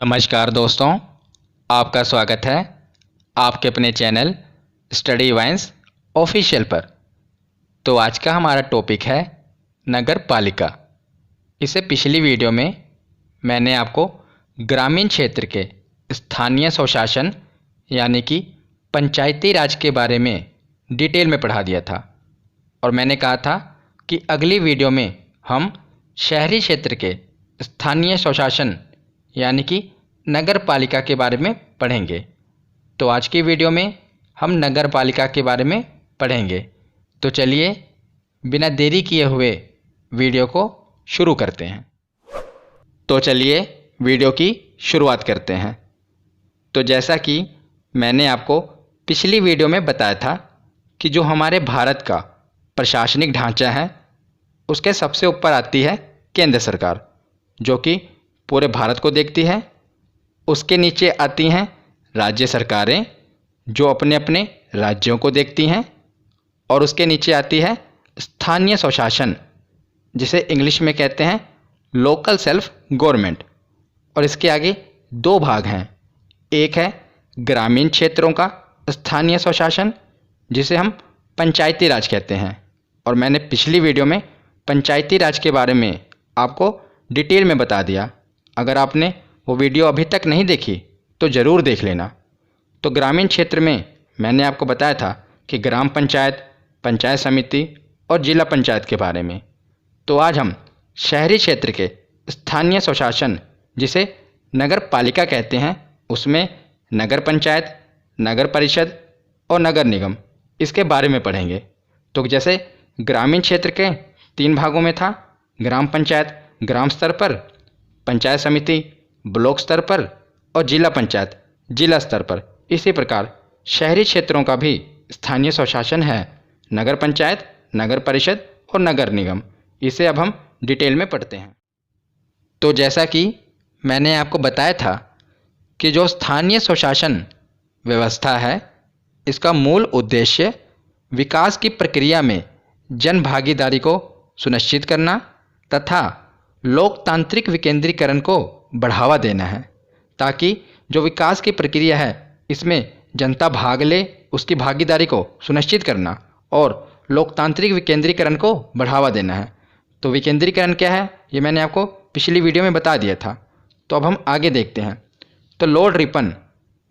नमस्कार दोस्तों, आपका स्वागत है आपके अपने चैनल स्टडी वाइन्स ऑफिशियल पर। तो आज का हमारा टॉपिक है नगर पालिका। इससे पिछली वीडियो में मैंने आपको ग्रामीण क्षेत्र के स्थानीय स्वशासन यानी कि पंचायती राज के बारे में डिटेल में पढ़ा दिया था और मैंने कहा था कि अगली वीडियो में हम शहरी क्षेत्र के स्थानीय स्वशासन यानी कि नगर पालिका के बारे में पढ़ेंगे। तो आज की वीडियो में हम नगर पालिका के बारे में पढ़ेंगे। तो चलिए बिना देरी किए हुए वीडियो को शुरू करते हैं। तो चलिए वीडियो की शुरुआत करते हैं। तो जैसा कि मैंने आपको पिछली वीडियो में बताया था कि जो हमारे भारत का प्रशासनिक ढांचा है उसके सबसे ऊपर आती है केंद्र सरकार, जो कि पूरे भारत को देखती है। उसके नीचे आती हैं राज्य सरकारें, जो अपने अपने राज्यों को देखती हैं। और उसके नीचे आती है स्थानीय स्वशासन, जिसे इंग्लिश में कहते हैं लोकल सेल्फ गवर्नमेंट। और इसके आगे दो भाग हैं, एक है ग्रामीण क्षेत्रों का स्थानीय स्वशासन, जिसे हम पंचायती राज कहते हैं। और मैंने पिछली वीडियो में पंचायती राज के बारे में आपको डिटेल में बता दिया। अगर आपने वो वीडियो अभी तक नहीं देखी तो ज़रूर देख लेना। तो ग्रामीण क्षेत्र में मैंने आपको बताया था कि ग्राम पंचायत, पंचायत समिति और जिला पंचायत के बारे में। तो आज हम शहरी क्षेत्र के स्थानीय स्वशासन, जिसे नगर पालिका कहते हैं, उसमें नगर पंचायत, नगर परिषद और नगर निगम, इसके बारे में पढ़ेंगे। तो जैसे ग्रामीण क्षेत्र के 3 भागों में था, ग्राम पंचायत ग्राम स्तर पर, पंचायत समिति ब्लॉक स्तर पर और जिला पंचायत जिला स्तर पर। इसी प्रकार शहरी क्षेत्रों का भी स्थानीय स्वशासन है, नगर पंचायत, नगर परिषद और नगर निगम। इसे अब हम डिटेल में पढ़ते हैं। तो जैसा कि मैंने आपको बताया था कि जो स्थानीय स्वशासन व्यवस्था है, इसका मूल उद्देश्य विकास की प्रक्रिया में जन भागीदारी को सुनिश्चित करना तथा लोकतांत्रिक विकेंद्रीकरण को बढ़ावा देना है, ताकि जो विकास की प्रक्रिया है इसमें जनता भाग ले, उसकी भागीदारी को सुनिश्चित करना और लोकतांत्रिक विकेंद्रीकरण को बढ़ावा देना है। तो विकेंद्रीकरण क्या है, ये मैंने आपको पिछली वीडियो में बता दिया था। तो अब हम आगे देखते हैं। तो लॉर्ड रिपन,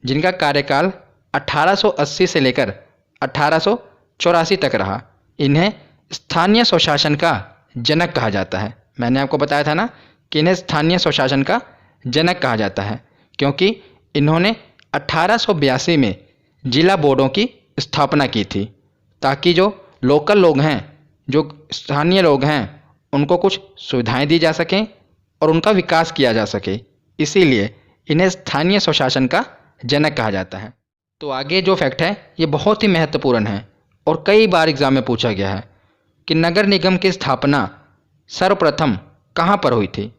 जिनका कार्यकाल 1880 से लेकर 1884 तक रहा, इन्हें स्थानीय स्वशासन का जनक कहा जाता है। मैंने आपको बताया था ना कि इन्हें स्थानीय स्वशासन का जनक कहा जाता है, क्योंकि इन्होंने 1882 में जिला बोर्डों की स्थापना की थी, ताकि जो लोकल लोग हैं, जो स्थानीय लोग हैं, उनको कुछ सुविधाएं दी जा सकें और उनका विकास किया जा सके। इसीलिए इन्हें स्थानीय स्वशासन का जनक कहा जाता है। तो आगे जो फैक्ट है ये बहुत ही महत्वपूर्ण है और कई बार एग्जाम में पूछा गया है कि नगर निगम की स्थापना सर्वप्रथम कहाँ पर हुई थी।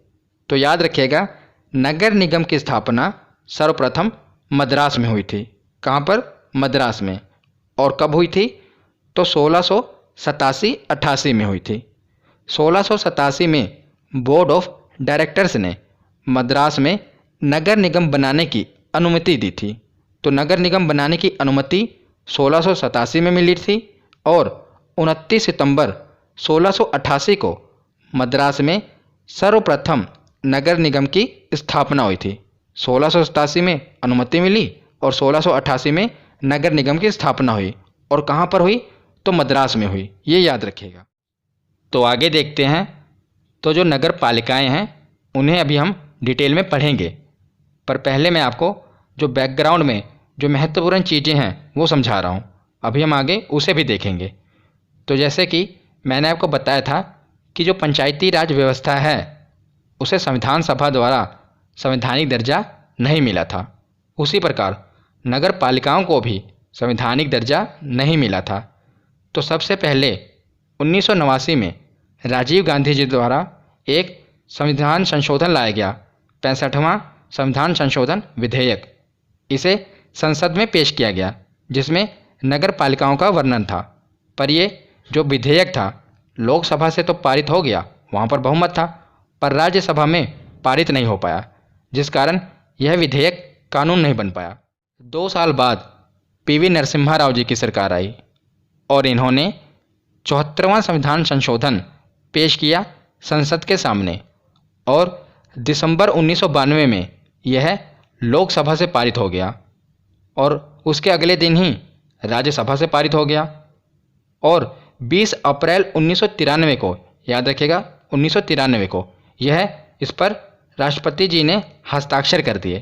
तो याद रखिएगा, नगर निगम की स्थापना सर्वप्रथम मद्रास में हुई थी। कहाँ पर? मद्रास में। और कब हुई थी? तो 1687-88 में हुई थी। 1687 में बोर्ड ऑफ डायरेक्टर्स ने मद्रास में नगर निगम बनाने की अनुमति दी थी। तो नगर निगम बनाने की अनुमति 1687 में मिली थी और 29 सितंबर 1688 को मद्रास में सर्वप्रथम नगर निगम की स्थापना हुई थी। 1687 में अनुमति मिली और 1688 में नगर निगम की स्थापना हुई। और कहाँ पर हुई? तो मद्रास में हुई। ये याद रखिएगा। तो आगे देखते हैं। तो जो नगर पालिकाएँ हैं उन्हें अभी हम डिटेल में पढ़ेंगे, पर पहले मैं आपको जो बैकग्राउंड में जो महत्वपूर्ण चीज़ें हैं वो समझा रहा हूँ। अभी हम आगे उसे भी देखेंगे। तो जैसे कि मैंने आपको बताया था कि जो पंचायती राज व्यवस्था है उसे संविधान सभा द्वारा संवैधानिक दर्जा नहीं मिला था। उसी प्रकार नगर पालिकाओं को भी संवैधानिक दर्जा नहीं मिला था। तो सबसे पहले 1989 में राजीव गांधी जी द्वारा एक संविधान संशोधन लाया गया, 65वां संविधान संशोधन विधेयक। इसे संसद में पेश किया गया, जिसमें नगर पालिकाओं का वर्णन था। पर ये जो विधेयक था लोकसभा से तो पारित हो गया, वहाँ पर बहुमत था, पर राज्यसभा में पारित नहीं हो पाया, जिस कारण यह विधेयक कानून नहीं बन पाया। 2 साल बाद पीवी नरसिम्हा राव जी की सरकार आई और इन्होंने 74वां संविधान संशोधन पेश किया संसद के सामने और दिसंबर 1992 में यह लोकसभा से पारित हो गया और उसके अगले दिन ही राज्यसभा से पारित हो गया और 20 अप्रैल 1993 को, याद रखिएगा 1993 को, यह इस पर राष्ट्रपति जी ने हस्ताक्षर कर दिए।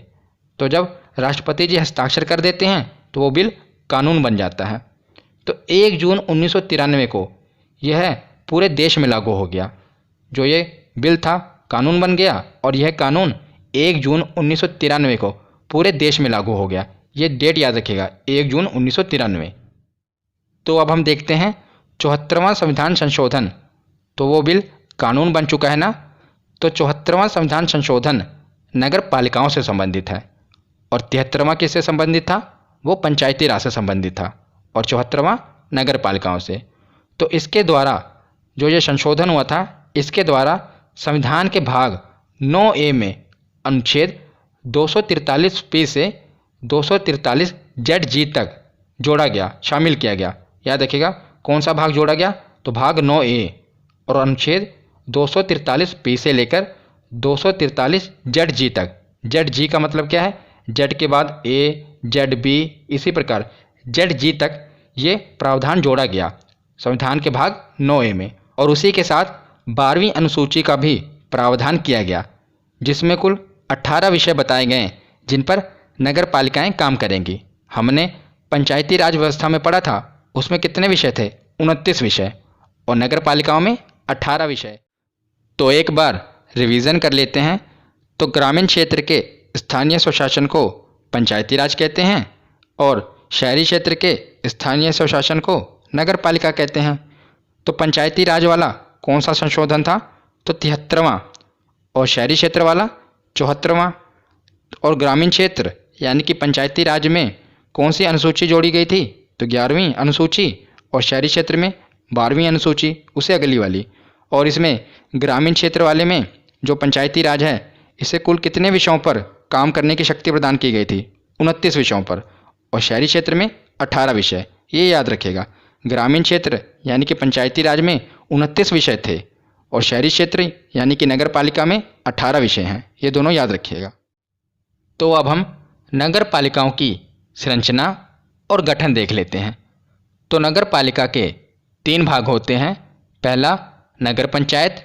तो जब राष्ट्रपति जी हस्ताक्षर कर देते हैं तो वो बिल कानून बन जाता है। तो 1 जून 1993 को यह पूरे देश में लागू हो गया। जो ये बिल था कानून बन गया और यह कानून 1 जून 1993 को पूरे देश में लागू हो गया। ये डेट याद रखिएगा, 1 जून 1993। तो अब हम देखते हैं 74वां संविधान संशोधन। तो वो बिल कानून बन चुका है ना। तो 74वां संविधान संशोधन नगर पालिकाओं से संबंधित है और 73वां किससे संबंधित था? वो पंचायती राज से संबंधित था और 74वां नगर पालिकाओं से। तो इसके द्वारा जो ये संशोधन हुआ था, इसके द्वारा संविधान के भाग 9A में अनुच्छेद 243P से 243ZG तक जोड़ा गया, शामिल किया गया। याद रखिएगा कौन सा भाग जोड़ा गया? तो भाग 9A और अनुच्छेद 243P से लेकर 243ZG तक। ZG का मतलब क्या है? Z के बाद A, ZB, इसी प्रकार ZG तक ये प्रावधान जोड़ा गया संविधान के भाग 9A में। और उसी के साथ 12वीं अनुसूची का भी प्रावधान किया गया, जिसमें कुल 18 विषय बताए गए जिन पर नगर पालिकाएँ काम करेंगी। हमने पंचायती राज व्यवस्था में पढ़ा था, उसमें कितने विषय थे? 29 विषय और नगर पालिकाओं में 18 विषय। तो एक बार रिवीजन कर लेते हैं। तो ग्रामीण क्षेत्र के स्थानीय स्वशासन को पंचायती राज कहते हैं और शहरी क्षेत्र के स्थानीय स्वशासन को नगर पालिका कहते हैं। तो पंचायती राज वाला कौन सा संशोधन था? तो 73वां और शहरी क्षेत्र वाला 74वां। और ग्रामीण क्षेत्र यानी कि पंचायती राज में कौन सी अनुसूची जोड़ी गई थी? तो 11वीं अनुसूची और शहरी क्षेत्र में 12वीं अनुसूची, उसे अगली वाली। और इसमें ग्रामीण क्षेत्र वाले में जो पंचायती राज है, इसे कुल कितने विषयों पर काम करने की शक्ति प्रदान की गई थी? 29 विषयों पर। और शहरी क्षेत्र में 18 विषय। ये याद रखिएगा, ग्रामीण क्षेत्र यानी कि पंचायती राज में 29 विषय थे और शहरी क्षेत्र यानी कि नगर पालिका में 18 विषय हैं। ये दोनों याद रखिएगा। तो अब हम नगर पालिकाओं की संरचना और गठन देख लेते हैं। तो नगर पालिका के 3 भाग होते हैं। पहला नगर पंचायत,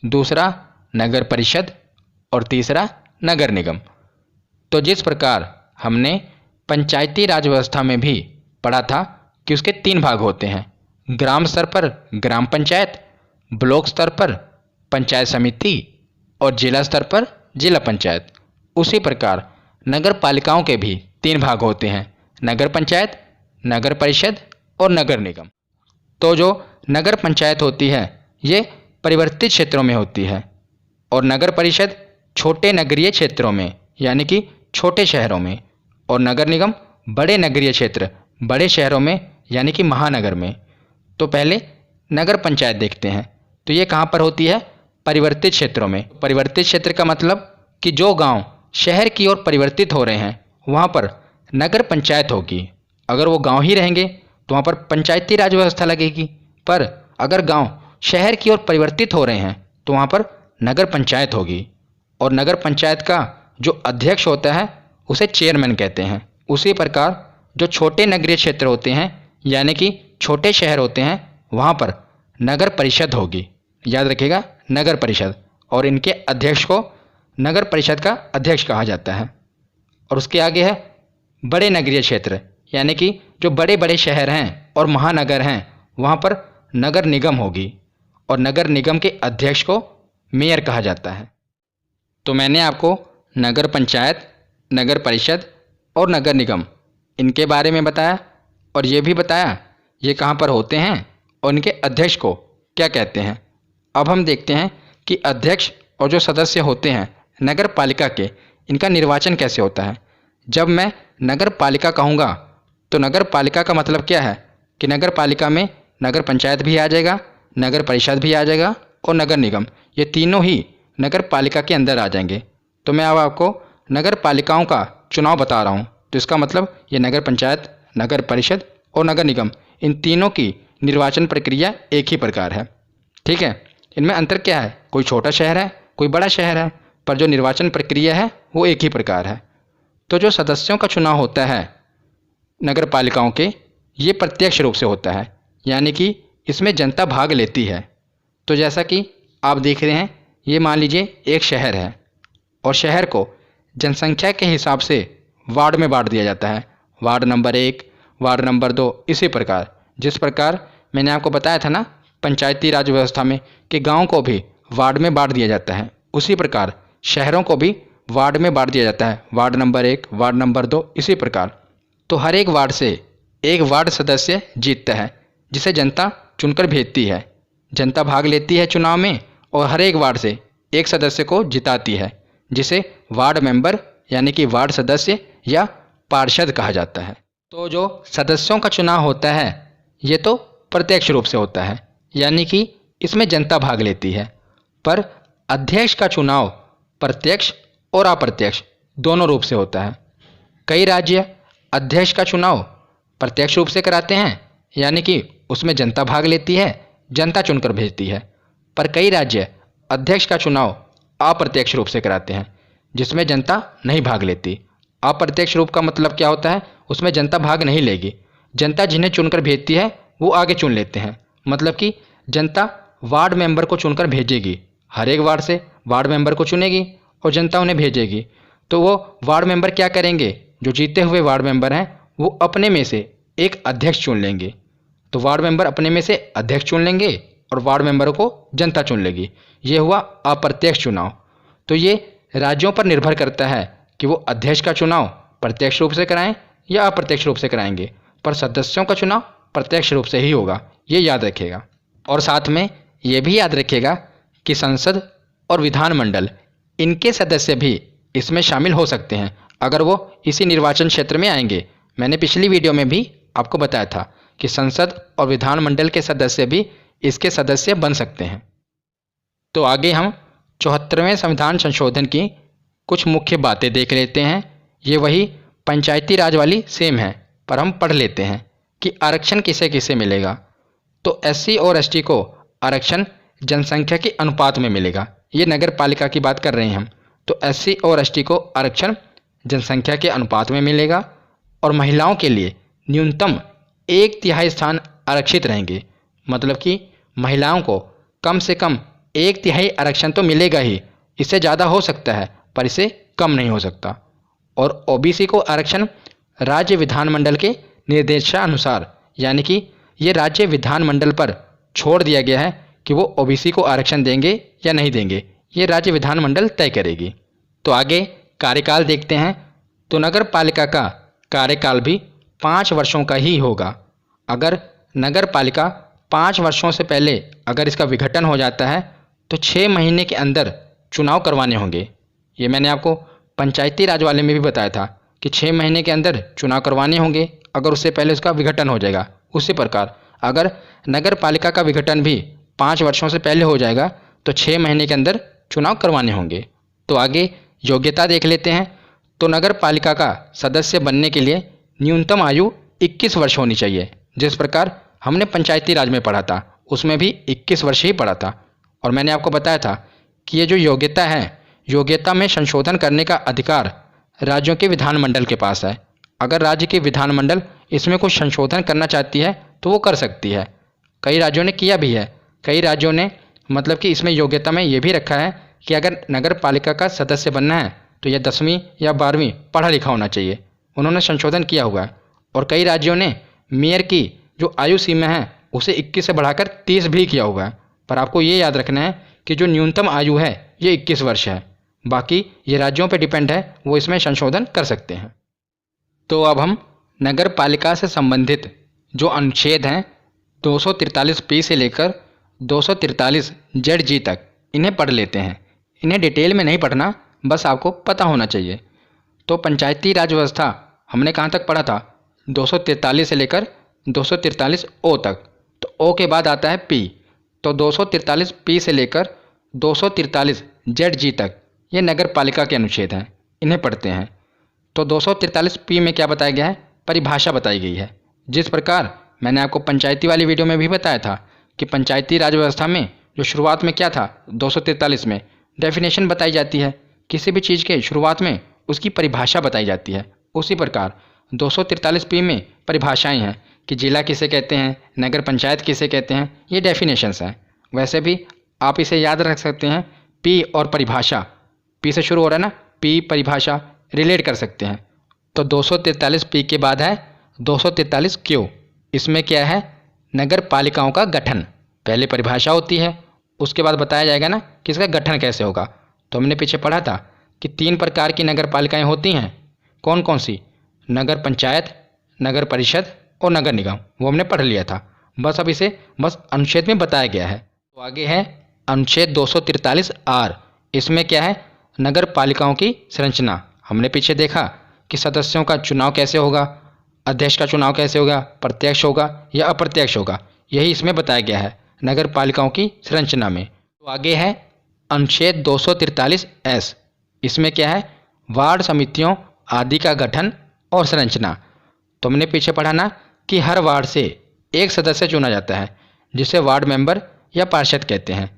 दूसरा नगर परिषद और तीसरा नगर निगम। तो जिस प्रकार हमने पंचायती राज व्यवस्था में भी पढ़ा था कि उसके 3 भाग होते हैं, ग्राम स्तर पर ग्राम पंचायत, ब्लॉक स्तर पर पंचायत समिति और जिला स्तर पर जिला पंचायत, उसी प्रकार नगर पालिकाओं के भी 3 भाग होते हैं, नगर पंचायत, नगर परिषद और नगर निगम। तो जो नगर पंचायत होती है ये परिवर्तित क्षेत्रों में होती है और नगर परिषद छोटे नगरीय क्षेत्रों में यानी कि छोटे शहरों में, और नगर निगम बड़े नगरीय क्षेत्र बड़े शहरों में यानी कि महानगर में। तो पहले नगर पंचायत देखते हैं। तो ये कहाँ पर होती है? परिवर्तित क्षेत्रों में। परिवर्तित क्षेत्र का मतलब कि जो गांव शहर की ओर परिवर्तित हो रहे हैं वहाँ पर नगर पंचायत होगी। अगर वो गांव ही रहेंगे तो वहाँ पर पंचायती राज व्यवस्था लगेगी, पर अगर गांव शहर की ओर परिवर्तित हो रहे हैं तो वहाँ पर नगर पंचायत होगी। और नगर पंचायत का जो अध्यक्ष होता है उसे चेयरमैन कहते हैं। उसी प्रकार जो छोटे नगरीय क्षेत्र होते हैं यानी कि छोटे शहर होते हैं वहाँ पर नगर परिषद होगी। याद रखिएगा, नगर परिषद। और इनके अध्यक्ष को नगर परिषद का अध्यक्ष कहा जाता है। और उसके आगे है बड़े नगरीय क्षेत्र यानी कि जो बड़े बड़े शहर हैं और महानगर हैं वहाँ पर नगर निगम होगी और नगर निगम के अध्यक्ष को मेयर कहा जाता है। तो मैंने आपको नगर पंचायत, नगर परिषद और नगर निगम इनके बारे में बताया और ये भी बताया ये कहाँ पर होते हैं और इनके अध्यक्ष को क्या कहते हैं। अब हम देखते हैं कि अध्यक्ष और जो सदस्य होते हैं नगर पालिका के, इनका निर्वाचन कैसे होता है। जब मैं नगर पालिका कहूँगा तो नगर पालिका का मतलब क्या है कि नगर पालिका में नगर पंचायत भी आ जाएगा, नगर परिषद भी आ जाएगा और नगर निगम, ये तीनों ही नगर पालिका के अंदर आ जाएंगे। तो मैं अब आपको नगर पालिकाओं का चुनाव बता रहा हूँ, तो इसका मतलब ये नगर पंचायत, नगर परिषद और नगर निगम, इन तीनों की निर्वाचन प्रक्रिया एक ही प्रकार है। ठीक है, इनमें अंतर क्या है? कोई छोटा शहर है, कोई बड़ा शहर है, पर जो निर्वाचन प्रक्रिया है वो एक ही प्रकार है। तो जो सदस्यों का चुनाव होता है नगर पालिकाओं के, ये प्रत्यक्ष रूप से होता है, यानी कि इसमें जनता भाग लेती है। तो जैसा कि आप देख रहे हैं, ये मान लीजिए एक शहर है और शहर को जनसंख्या के हिसाब से वार्ड में बांट दिया जाता है। वार्ड नंबर 1, वार्ड नंबर 2, इसी प्रकार जिस प्रकार मैंने आपको बताया था ना पंचायती राज व्यवस्था में कि गांव को भी वार्ड में बांट दिया जाता है, उसी प्रकार शहरों को भी वार्ड में बांट दिया जाता है। वार्ड नंबर 1, वार्ड नंबर 2, इसी प्रकार। तो हर एक वार्ड से एक वार्ड सदस्य जीतता है, जिसे जनता चुनकर भेजती है। जनता भाग लेती है चुनाव में और हर एक वार्ड से एक सदस्य को जिताती है, जिसे वार्ड मेंबर यानी कि वार्ड सदस्य या पार्षद कहा जाता है। तो जो सदस्यों का चुनाव होता है ये तो प्रत्यक्ष रूप से होता है, यानी कि इसमें जनता भाग लेती है। पर अध्यक्ष का चुनाव प्रत्यक्ष और अप्रत्यक्ष दोनों रूप से होता है। कई राज्य अध्यक्ष का चुनाव प्रत्यक्ष रूप से कराते हैं, यानी कि उसमें जनता भाग लेती है, जनता चुनकर भेजती है। पर कई राज्य अध्यक्ष का चुनाव अप्रत्यक्ष रूप से कराते हैं, जिसमें जनता नहीं भाग लेती। अप्रत्यक्ष रूप का मतलब क्या होता है? उसमें जनता भाग नहीं लेगी। जनता जिन्हें चुनकर भेजती है वो आगे चुन लेते हैं। मतलब कि जनता वार्ड मेंबर को चुनकर भेजेगी, हर एक वार्ड से वार्ड मेंबर को चुनेगी और जनता उन्हें भेजेगी। तो वो वार्ड मेंबर क्या करेंगे? जो जीते हुए वार्ड मेंबर हैं वो अपने में से एक अध्यक्ष चुन लेंगे। तो वार्ड मेंबर अपने में से अध्यक्ष चुन लेंगे और वार्ड मेंबरों को जनता चुन लेगी। ये हुआ अप्रत्यक्ष चुनाव। तो ये राज्यों पर निर्भर करता है कि वो अध्यक्ष का चुनाव प्रत्यक्ष रूप से कराएं या अप्रत्यक्ष रूप से कराएंगे, पर सदस्यों का चुनाव प्रत्यक्ष रूप से ही होगा, ये याद रखिएगा। और साथ में ये भी याद रखिएगा कि संसद और विधानमंडल, इनके सदस्य भी इसमें शामिल हो सकते हैं अगर वो इसी निर्वाचन क्षेत्र में आएंगे। मैंने पिछली वीडियो में भी आपको बताया था कि संसद और विधानमंडल के सदस्य भी इसके सदस्य बन सकते हैं। तो आगे हम 74वें संविधान संशोधन की कुछ मुख्य बातें देख लेते हैं। ये वही पंचायती राज वाली सेम है, पर हम पढ़ लेते हैं कि आरक्षण किसे किसे मिलेगा। तो एससी और एसटी को आरक्षण जनसंख्या के अनुपात में मिलेगा। ये नगर पालिका की बात कर रहे हैं हम। तो एससी और एसटी को आरक्षण जनसंख्या के अनुपात में मिलेगा और महिलाओं के लिए न्यूनतम 1/3 स्थान आरक्षित रहेंगे। मतलब कि महिलाओं को कम से कम 1/3 आरक्षण तो मिलेगा ही, इससे ज़्यादा हो सकता है पर इससे कम नहीं हो सकता। और ओबीसी को आरक्षण राज्य विधानमंडल के निर्देशानुसार, यानी कि ये राज्य विधानमंडल पर छोड़ दिया गया है कि वो ओबीसी को आरक्षण देंगे या नहीं देंगे, ये राज्य विधानमंडल तय करेगी। तो आगे कार्यकाल देखते हैं। तो नगर पालिका का कार्यकाल भी 5 वर्षों का ही होगा। अगर नगर पालिका 5 वर्षों से पहले अगर इसका विघटन हो जाता है तो 6 महीने के अंदर चुनाव करवाने होंगे। ये मैंने आपको पंचायती राज वाले में भी बताया था कि 6 महीने के अंदर चुनाव करवाने होंगे अगर उससे पहले उसका विघटन हो जाएगा। उसी प्रकार अगर नगर पालिका का विघटन भी 5 वर्षों से पहले हो जाएगा तो 6 महीने के अंदर चुनाव करवाने होंगे। तो आगे योग्यता देख लेते हैं। तो नगर पालिका का सदस्य बनने के लिए न्यूनतम आयु 21 वर्ष होनी चाहिए। जिस प्रकार हमने पंचायती राज में पढ़ा था उसमें भी 21 वर्ष ही पढ़ा था। और मैंने आपको बताया था कि ये जो योग्यता है, योग्यता में संशोधन करने का अधिकार राज्यों के विधानमंडल के पास है। अगर राज्य की विधानमंडल इसमें कुछ संशोधन करना चाहती है तो वो कर सकती है। कई राज्यों ने किया भी है। कई राज्यों ने मतलब कि इसमें योग्यता में ये भी रखा है कि अगर नगर पालिका का सदस्य बनना है तो यह 10वीं या 12वीं पढ़ा लिखा होना चाहिए। उन्होंने संशोधन किया हुआ है। और कई राज्यों ने मेयर की जो आयु सीमा है उसे 21 से बढ़ाकर 30 भी किया हुआ है। पर आपको ये याद रखना है कि जो न्यूनतम आयु है ये 21 वर्ष है। बाकी ये राज्यों पर डिपेंड है, वो इसमें संशोधन कर सकते हैं। तो अब हम नगर पालिका से संबंधित जो अनुच्छेद हैं 243 से लेकर 243 ZG तक, इन्हें पढ़ लेते हैं। इन्हें डिटेल में नहीं पढ़ना, बस आपको पता होना चाहिए। तो पंचायती राज व्यवस्था हमने कहाँ तक पढ़ा था? 243 से लेकर 243 ओ तक। तो ओ के बाद आता है पी। तो 243 पी से लेकर 243 ZG तक ये नगर पालिका के अनुच्छेद हैं। इन्हें पढ़ते हैं। तो 243 में क्या बताया गया है, परिभाषा बताई गई है। जिस प्रकार मैंने आपको पंचायती वाली वीडियो में भी बताया था कि पंचायती राज व्यवस्था में जो शुरुआत में क्या था, 243 में डेफिनेशन बताई जाती है, किसी भी चीज़ के शुरुआत में उसकी परिभाषा बताई जाती है। उसी प्रकार 243 में परिभाषाएं हैं कि जिला किसे कहते हैं, नगर पंचायत किसे कहते हैं, ये डेफिनेशंस हैं। वैसे भी आप इसे याद रख सकते हैं, पी और परिभाषा, पी से शुरू हो रहा है ना, पी परिभाषा रिलेट कर सकते हैं। तो 243 के बाद है 243 इसमें क्या है, नगर पालिकाओं का गठन। पहले परिभाषा होती है, उसके बाद बताया जाएगा ना कि इसका गठन कैसे होगा। तो हमने पीछे पढ़ा था कि 3 प्रकार की नगर पालिकाएँ होती हैं। कौन कौन सी, नगर पंचायत, नगर परिषद और नगर निगम, वो हमने पढ़ लिया था। बस अब इसे बस अनुच्छेद में बताया गया है। तो आगे है अनुच्छेद 243 इसमें क्या है, नगर पालिकाओं की संरचना। हमने पीछे देखा कि सदस्यों का चुनाव कैसे होगा, अध्यक्ष का चुनाव कैसे होगा, प्रत्यक्ष होगा या अप्रत्यक्ष होगा, यही इसमें बताया गया है नगर पालिकाओं की संरचना में। तो आगे है अनुच्छेद 243 इसमें क्या है, वार्ड समितियों आदि का गठन और संरचना। तो हमने पीछे पढ़ा ना कि हर वार्ड से एक सदस्य चुना जाता है जिसे वार्ड मेंबर या पार्षद कहते हैं।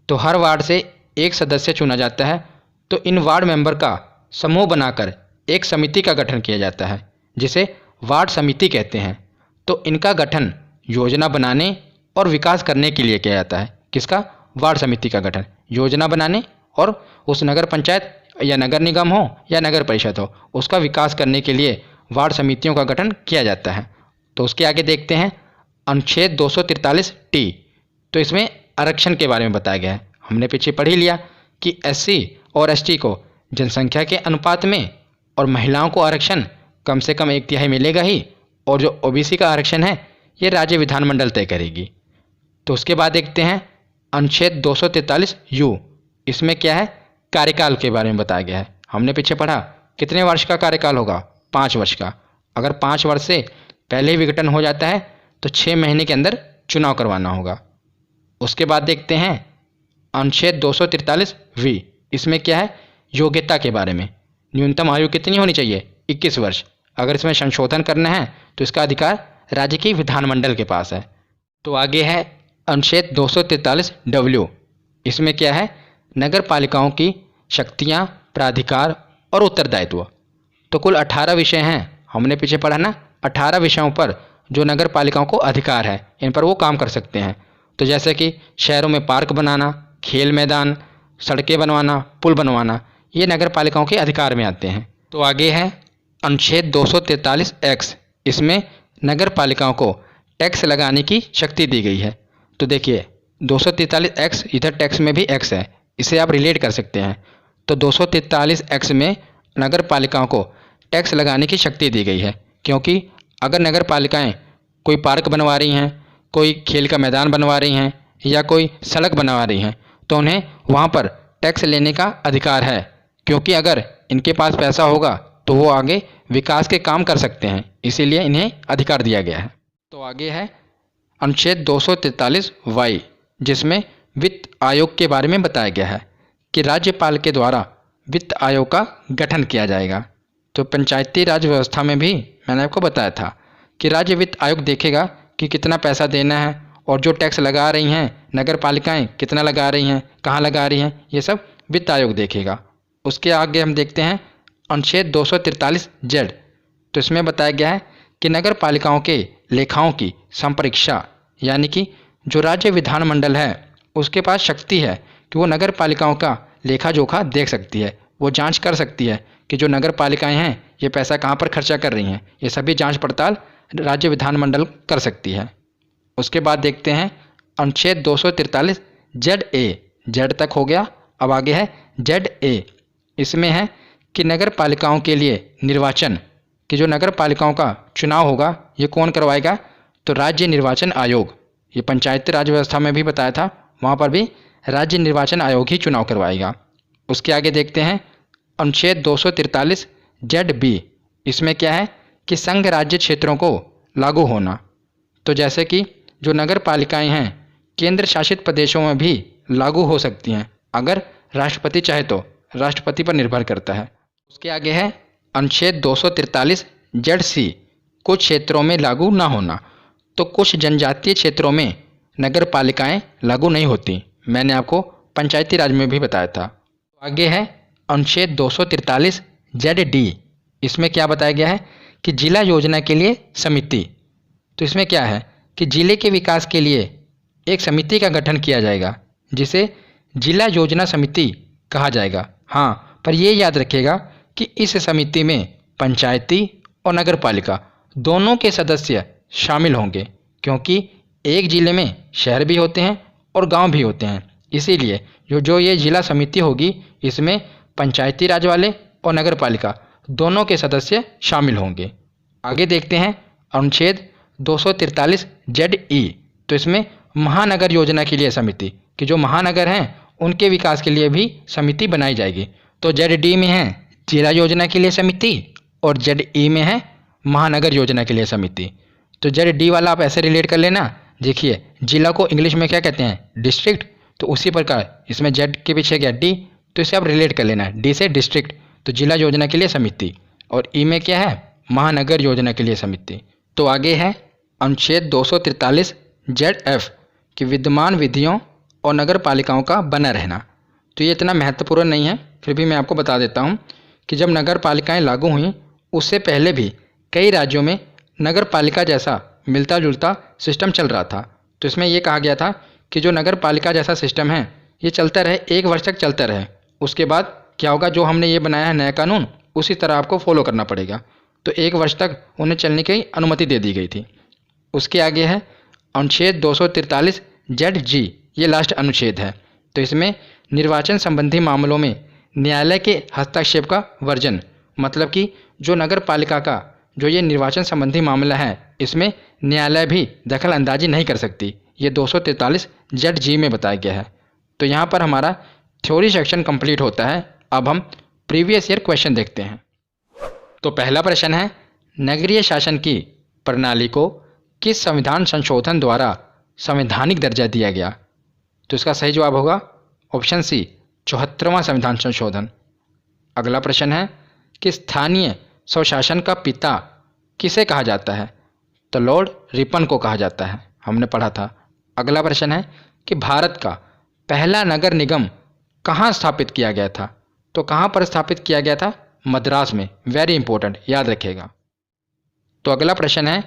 तो हर वार्ड से एक सदस्य चुना जाता है, तो इन वार्ड मेंबर का समूह बनाकर एक समिति का गठन किया जाता है जिसे वार्ड समिति कहते हैं। तो इनका गठन योजना बनाने और विकास करने के लिए किया जाता है। किसका, वार्ड समिति का गठन योजना बनाने और उस नगर पंचायत या नगर निगम हो या नगर परिषद हो, उसका विकास करने के लिए वार्ड समितियों का गठन किया जाता है। तो उसके आगे देखते हैं अनुच्छेद 243 तो इसमें आरक्षण के बारे में बताया गया है। हमने पीछे पढ़ ही लिया कि SC और ST को जनसंख्या के अनुपात में और महिलाओं को आरक्षण कम से कम 1/3 मिलेगा ही, और जो OBC का आरक्षण है ये राज्य विधानमंडल तय करेगी। तो उसके बाद देखते हैं अनुच्छेद 243 इसमें क्या है, कार्यकाल के बारे में बताया गया है। हमने पीछे पढ़ा कितने वर्ष का कार्यकाल होगा, 5 वर्ष का। अगर 5 वर्ष से पहले ही विघटन हो जाता है तो 6 महीने के अंदर चुनाव करवाना होगा। उसके बाद देखते हैं अनुच्छेद 243 इसमें क्या है, योग्यता के बारे में। न्यूनतम आयु कितनी होनी चाहिए, 21 वर्ष। अगर इसमें संशोधन करना है तो इसका अधिकार राज्य की विधानमंडल के पास है। तो आगे है अनुच्छेद 243 इसमें क्या है, नगर पालिकाओं की शक्तियाँ, प्राधिकार और उत्तरदायित्व। तो कुल 18 विषय हैं। हमने पीछे पढ़ा ना, 18 विषयों पर जो नगर पालिकाओं को अधिकार है, इन पर वो काम कर सकते हैं। तो जैसे कि शहरों में पार्क बनाना, खेल मैदान, सड़कें बनवाना, पुल बनवाना, ये नगर पालिकाओं के अधिकार में आते हैं। तो आगे है अनुच्छेद 243 इसमें नगर पालिकाओं को टैक्स लगाने की शक्ति दी गई है। तो देखिए 243 इधर टैक्स में भी एक्स है, इसे आप रिलेट कर सकते हैं। तो 243 में नगर पालिकाओं को टैक्स लगाने की शक्ति दी गई है, क्योंकि अगर नगर पालिकाएँ कोई पार्क बनवा रही हैं, कोई खेल का मैदान बनवा रही हैं या कोई सड़क बनवा रही हैं, तो उन्हें वहाँ पर टैक्स लेने का अधिकार है। क्योंकि अगर इनके पास पैसा होगा तो वो आगे विकास के काम कर सकते हैं, इसीलिए इन्हें अधिकार दिया गया है। तो आगे है अनुच्छेद 243 जिसमें वित्त आयोग के बारे में बताया गया है कि राज्यपाल के द्वारा वित्त आयोग का गठन किया जाएगा। तो पंचायती राज व्यवस्था में भी मैंने आपको बताया था कि राज्य वित्त आयोग देखेगा कि कितना पैसा देना है, और जो टैक्स लगा रही हैं नगर पालिकाएँ कितना लगा रही हैं, कहाँ लगा रही हैं, ये सब वित्त आयोग देखेगा। उसके आगे हम देखते हैं अनुच्छेद 243 तो इसमें बताया गया है कि नगर पालिकाओं के लेखाओं की संपरीक्षा, यानी कि जो राज्य विधानमंडल है उसके पास शक्ति है कि वो नगर पालिकाओं का लेखा जोखा देख सकती है, वो जांच कर सकती है कि जो नगर पालिकाएँ हैं ये पैसा कहाँ पर खर्चा कर रही हैं, ये सभी जांच पड़ताल राज्य विधानमंडल कर सकती है। उसके बाद देखते हैं अनुच्छेद 243 जेड तक हो गया। अब आगे है ZA इसमें है कि नगर पालिकाओं के लिए निर्वाचन, कि जो नगर पालिकाओं का चुनाव होगा ये कौन करवाएगा, तो राज्य निर्वाचन आयोग। ये पंचायती राज व्यवस्था में भी बताया था, वहाँ पर भी राज्य निर्वाचन आयोग ही चुनाव करवाएगा। उसके आगे देखते हैं अनुच्छेद 243 ZB इसमें क्या है कि संघ राज्य क्षेत्रों को लागू होना। तो जैसे कि जो नगर पालिकाएँ हैं केंद्र शासित प्रदेशों में भी लागू हो सकती हैं, अगर राष्ट्रपति चाहे तो, राष्ट्रपति पर निर्भर करता है। उसके आगे है अनुच्छेद 243 जेड सी, कुछ क्षेत्रों में लागू ना होना। तो कुछ जनजातीय क्षेत्रों में नगर पालिकाएँ लागू नहीं होती, मैंने आपको पंचायती राज में भी बताया था। आगे है अनुच्छेद 243 जेड डी, इसमें क्या बताया गया है कि जिला योजना के लिए समिति। तो इसमें क्या है कि जिले के विकास के लिए एक समिति का गठन किया जाएगा जिसे जिला योजना समिति कहा जाएगा। हाँ, पर ये याद रखिएगा कि इस समिति में पंचायती और नगर पालिका दोनों के सदस्य शामिल होंगे, क्योंकि एक जिले में शहर भी होते हैं और गांव भी होते हैं। इसीलिए जो ये जिला समिति होगी इसमें पंचायती राज वाले और नगर पालिका दोनों के सदस्य शामिल होंगे। आगे देखते हैं अनुच्छेद 243 जेड ई। तो इसमें महानगर योजना के लिए समिति, कि जो महानगर हैं उनके विकास के लिए भी समिति बनाई जाएगी। तो जेड डी में है जिला योजना के लिए समिति और जेड ई में है महानगर योजना के लिए समिति। तो जेड डी वाला आप ऐसे रिलेट कर लेना, देखिए जिला को इंग्लिश में क्या कहते हैं, डिस्ट्रिक्ट। तो उसी प्रकार इसमें जेड के पीछे गया डी, तो इसे आप रिलेट कर लेना, डी से डिस्ट्रिक्ट, तो जिला योजना के लिए समिति, और ई में क्या है, महानगर योजना के लिए समिति। तो आगे है अनुच्छेद 243 जेड एफ कि विद्यमान विधियों और नगर पालिकाओं का बना रहना। तो ये इतना महत्वपूर्ण नहीं है, फिर भी मैं आपको बता देता हूँ कि जब नगर पालिकाएँ लागू हुई उससे पहले भी कई राज्यों में नगर पालिका जैसा मिलता जुलता सिस्टम चल रहा था। तो इसमें यह कहा गया था कि जो नगर पालिका जैसा सिस्टम है ये चलता रहे, 1 वर्ष तक चलता रहे, उसके बाद क्या होगा, जो हमने ये बनाया है नया कानून उसी तरह आपको फॉलो करना पड़ेगा। तो 1 वर्ष तक उन्हें चलने की अनुमति दे दी गई थी। उसके आगे है अनुच्छेद 243 जेड जी, ये लास्ट अनुच्छेद है। तो इसमें निर्वाचन संबंधी मामलों में न्यायालय के हस्तक्षेप का वर्जन, मतलब कि जो नगर पालिका का जो ये निर्वाचन संबंधी मामला है इसमें न्यायालय भी दखल अंदाजी नहीं कर सकती, ये 243 जेड जी में बताया गया है। तो यहाँ पर हमारा थ्योरी सेक्शन कंप्लीट होता है। अब हम प्रीवियस ईयर क्वेश्चन देखते हैं। तो पहला प्रश्न है, नगरीय शासन की प्रणाली को किस संविधान संशोधन द्वारा संवैधानिक दर्जा दिया गया? तो इसका सही जवाब होगा ऑप्शन सी, 74वां संविधान संशोधन। अगला प्रश्न है कि स्थानीय स्वशासन का पिता किसे कहा जाता है? तो लॉर्ड रिपन को कहा जाता है, हमने पढ़ा था। अगला प्रश्न है कि भारत का पहला नगर निगम कहाँ स्थापित किया गया था? तो कहाँ पर स्थापित किया गया था? मद्रास में। वेरी इंपॉर्टेंट, याद रखिएगा। तो अगला प्रश्न है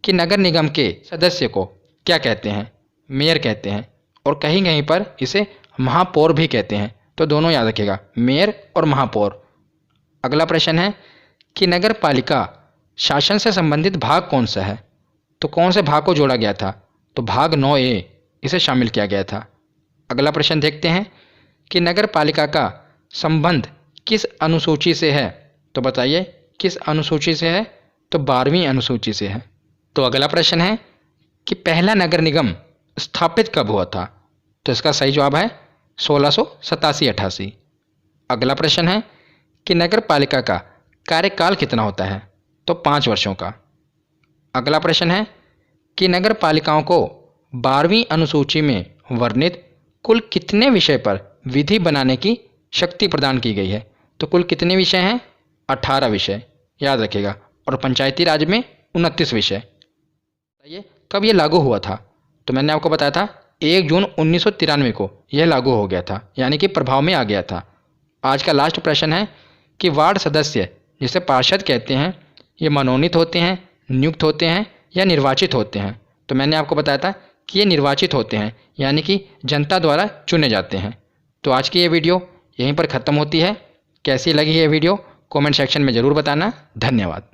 कि नगर निगम के सदस्य को क्या कहते हैं? मेयर कहते हैं, और कहीं कहीं पर इसे महापौर भी कहते हैं। तो दोनों याद रखिएगा, मेयर और महापौर। अगला प्रश्न है कि नगर पालिका शासन से संबंधित भाग कौन सा है? तो कौन से भाग को जोड़ा गया था? तो भाग 9A इसे शामिल किया गया था। अगला प्रश्न देखते हैं कि नगर पालिका का संबंध किस अनुसूची से है? तो बताइए किस अनुसूची से है? तो 12वीं अनुसूची से है। तो अगला प्रश्न है कि पहला नगर निगम स्थापित कब हुआ था? तो इसका सही जवाब है 1687-88। अगला प्रश्न है कि नगर पालिका का कार्यकाल कितना होता है? तो 5 वर्षों का। अगला प्रश्न है कि नगर पालिकाओं को 12वीं अनुसूची में वर्णित कुल कितने विषय पर विधि बनाने की शक्ति प्रदान की गई है? तो कुल कितने विषय हैं? 18 विषय, याद रखिएगा। और पंचायती राज में 29 विषय। बताइए कब ये लागू हुआ था? तो मैंने आपको बताया था 1 जून 1993 को यह लागू हो गया था, यानी कि प्रभाव में आ गया था। आज का लास्ट प्रश्न है कि वार्ड सदस्य जिसे पार्षद कहते हैं ये मनोनीत होते हैं, नियुक्त होते हैं या निर्वाचित होते हैं? तो मैंने आपको बताया था कि ये निर्वाचित होते हैं, यानी कि जनता द्वारा चुने जाते हैं। तो आज की ये वीडियो यहीं पर ख़त्म होती है। कैसी लगी ये वीडियो कमेंट सेक्शन में ज़रूर बताना। धन्यवाद।